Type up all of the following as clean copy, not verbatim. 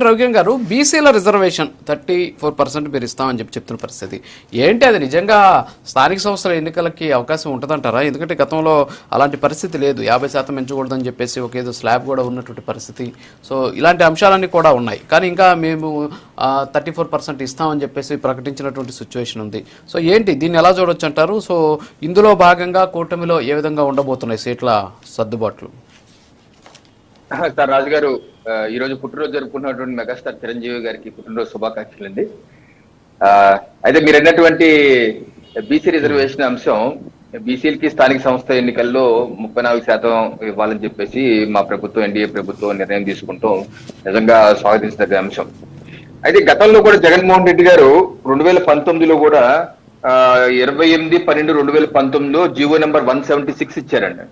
రవికిరణ్ గారు, బీసీల రిజర్వేషన్ 34% మీరు ఇస్తామని చెప్తున్న పరిస్థితి ఏంటి? అది నిజంగా స్థానిక సంస్థల ఎన్నికలకి అవకాశం ఉంటుందంటారా? ఎందుకంటే గతంలో అలాంటి పరిస్థితి లేదు, 50% పెంచకూడదని చెప్పేసి ఒక ఏదో స్లాబ్ కూడా ఉన్నటువంటి పరిస్థితి. సో ఇలాంటి అంశాలన్నీ కూడా ఉన్నాయి, కానీ ఇంకా మేము 34% ఇస్తామని చెప్పేసి ప్రకటించినటువంటి సిచ్యువేషన్ ఉంది. సో ఏంటి, దీన్ని ఎలా చూడొచ్చు అంటారు? సో ఇందులో భాగంగా కూటమిలో ఏ విధంగా ఉండబోతున్నాయి సీట్ల సర్దుబాట్లు? సార్ రాజు గారు, ఈ రోజు పుట్టినరోజు జరుపుకున్నటువంటి మెగాస్టార్ చిరంజీవి గారికి పుట్టినరోజు శుభాకాంక్షలు అండి. అయితే మీరు అన్నటువంటి బీసీ రిజర్వేషన్ అంశం, బీసీలకి స్థానిక సంస్థ ఎన్నికల్లో 34% ఇవ్వాలని చెప్పేసి మా ప్రభుత్వం, ఎన్డీఏ ప్రభుత్వం నిర్ణయం తీసుకుంటూ నిజంగా స్వాగతించదగ్గ అంశం. అయితే గతంలో కూడా జగన్మోహన్ రెడ్డి గారు 2019లో కూడా 28/12/2019లో జీవో నెంబర్ 176 ఇచ్చారండి.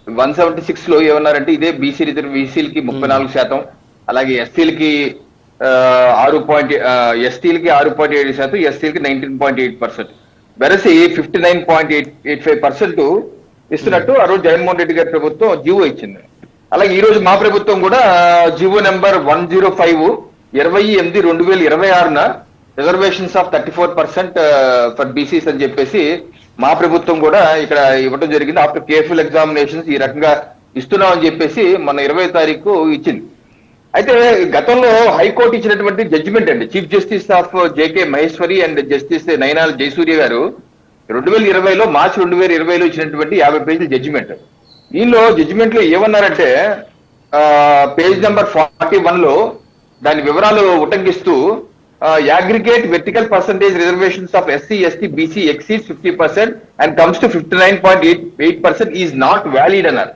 176 లో ఏమన్నారంటే, ఇదే బీసీలకి 34%, అలాగే ఎస్టీలకి 6.7%, ఎస్సీలకి 19.8%, వెరసి 59.85% ఇస్తున్నట్టు ఆ రోజు జగన్మోహన్ రెడ్డి గారి ప్రభుత్వం జీవో ఇచ్చింది. అలాగే ఈ రోజు మా ప్రభుత్వం కూడా GO number 105 28/2026 reservations of 34% for BCs అని చెప్పేసి మా ప్రభుత్వం కూడా ఇక్కడ ఇవ్వడం జరిగింది. ఆఫ్టర్ కేర్ఫుల్ ఎగ్జామినేషన్స్ ఈ రకంగా ఇస్తున్నామని చెప్పేసి మన 20వ తారీఖు ఇచ్చింది. అయితే గతంలో హైకోర్టు ఇచ్చినటువంటి జడ్జిమెంట్ అండి, chief justice of J K Maheshwari and justice Nayanala Jayasurya గారు 2020లో మార్చి 2020లో ఇచ్చినటువంటి 50 పేజీల జడ్జిమెంట్. దీనిలో జడ్జిమెంట్ లో ఏమన్నారంటే, పేజ్ నెంబర్ 41లో దాని వివరాలు ఉటంకిస్తూ, aggregate vertical percentage reservations of SC, ST, BC exceeds 50% and comes to 59.8% is not valid అన్నారు.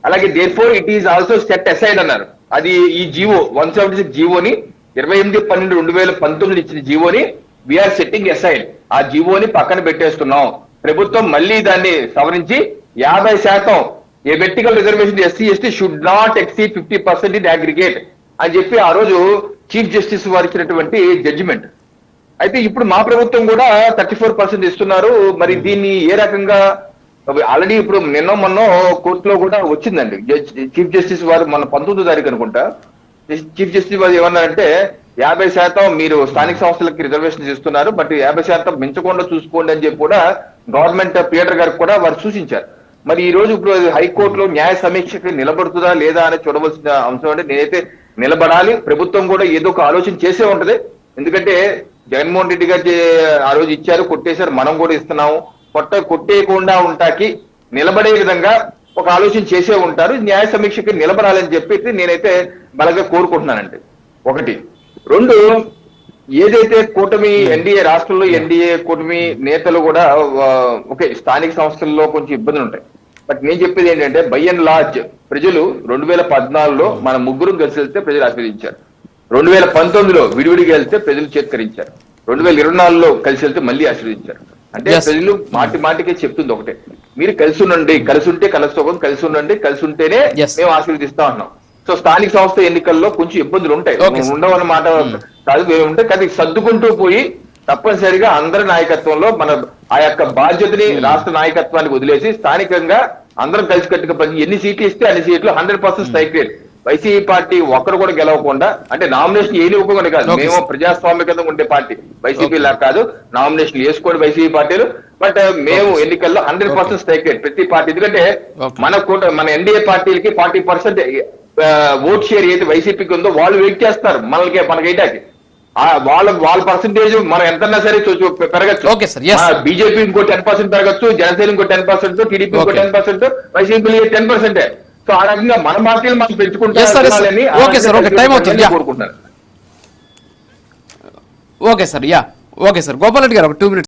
అలాగే therefore it is also set aside అన్నారు. అది ఈ జీవో 176 జీవోని 28/12/2019 ఇచ్చిన జీవోని వీఆర్ సెట్టింగ్ అసైడ్, ఆ జీవోని పక్కన పెట్టేస్తున్నాం. ప్రభుత్వం మళ్ళీ దాన్ని సవరించి 50% a vertical reservation SC, ST should not exceed 50% in aggregate అని చెప్పి ఆ రోజు చీఫ్ జస్టిస్ వారు ఇచ్చినటువంటి జడ్జిమెంట్. అయితే ఇప్పుడు మా ప్రభుత్వం కూడా 34% ఇస్తున్నారు. మరి దీన్ని ఏ రకంగా, ఆల్రెడీ ఇప్పుడు నిన్న మొన్న కోర్టులో కూడా వచ్చిందండి. చీఫ్ జస్టిస్ వారు మన 19వ తారీఖు అనుకుంటా, చీఫ్ జస్టిస్ వారు ఏమన్నారంటే, 50% మీరు స్థానిక సంస్థలకి రిజర్వేషన్స్ ఇస్తున్నారు, బట్ 50% మించకుండా చూసుకోండి అని చెప్పి కూడా గవర్నమెంట్ పీటర్ గారికి కూడా వారు సూచించారు. మరి ఈ రోజు ఇప్పుడు హైకోర్టులో న్యాయ సమీక్షకి నిలబడుతుందా లేదా అని చూడవలసిన అంశం. అంటే నేనైతే నిలబడాలి, ప్రభుత్వం కూడా ఏదో ఒక ఆలోచన చేసే ఉంటది. ఎందుకంటే జగన్మోహన్ రెడ్డి గారు ఆ రోజు ఇచ్చారు, కొట్టేశారు, మనం కూడా ఇస్తున్నాము. కొట్టేయకుండా ఉంటాకి నిలబడే విధంగా ఒక ఆలోచన చేసే ఉంటారు. న్యాయ సమీక్షకి నిలబడాలని చెప్పి నేనైతే బలంగా కోరుకుంటున్నానండి. ఒకటి. రెండు, ఏదైతే కూటమి ఎన్డీఏ రాష్ట్రంలో ఎన్డీఏ కూటమి నేతలు కూడా ఓకే, స్థానిక సంస్థల్లో కొంచెం ఇబ్బందులు ఉంటాయి, బట్ నేను చెప్పేది ఏంటంటే, బై అండ్ లార్జ్ ప్రజలు 2014లో మన ముగ్గురు కలిసి వెళ్తే ప్రజలు ఆశీర్వదించారు, 2019లో విడివిడిగా వెళ్తే ప్రజలు చేత్కరించారు, 2024లో కలిసి వెళ్తే మళ్ళీ ఆశీర్వదించారు. అంటే ప్రజలు మాటికే చెప్తుంది ఒకటే, మీరు కలిసి ఉండండి, కలిసి ఉంటే కలుసుకోం, కలిసి ఉండండి, కలిసి ఉంటేనే మేము ఆశీర్వదిస్తా ఉన్నాం. సో స్థానిక సంస్థ ఎన్నికల్లో కొంచెం ఇబ్బందులు ఉంటాయి, ఉండవన్నమాట కాదు, ఉంటాయి. కానీ సర్దుకుంటూ పోయి తప్పనిసరిగా అందరి నాయకత్వంలో మన ఆ యొక్క బాధ్యతని రాష్ట్ర నాయకత్వానికి వదిలేసి స్థానికంగా అందరం కలిసికట్టుగా ఎన్ని సీట్లు ఇస్తే అన్ని సీట్లు 100% స్ట్రైక్ రేట్. వైసీపీ పార్టీ ఒక్కరు కూడా గెలవకుండా, అంటే నామినేషన్ వేయనివ్వకుండా కాదు, మేము ప్రజాస్వామికంగా ఉండే పార్టీ, వైసీపీ లా కాదు, నామినేషన్ వేసుకోండి వైసీపీ పార్టీలు, బట్ మేము ఎన్నికల్లో 100% స్ట్రైక్ రేట్ ప్రతి పార్టీ. ఎందుకంటే మన ఎన్డీఏ పార్టీలకి 40% ఓట్ షేర్ ఏది వైసీపీకి ఉందో వాళ్ళు వెయిట్ చేస్తారు మనకేటాకి, వాళ్ళ పర్సంటేజ్ మనం ఎంతన్నా సరే పెరగచ్చు. బీజేపీ ఇంకో 10% పెరగచ్చు, జనసేన ఇంకో 10%, టీడీపీ ఇంకో 10%, వైసీపీ 10%. సో ఆ రకంగా మన పార్టీలు మనం పెంచుకుంటారని కోరుకుంటున్నారు. ఓకే సార్, గోపాల్ రెడ్డి గారు ఒక 2 minutes.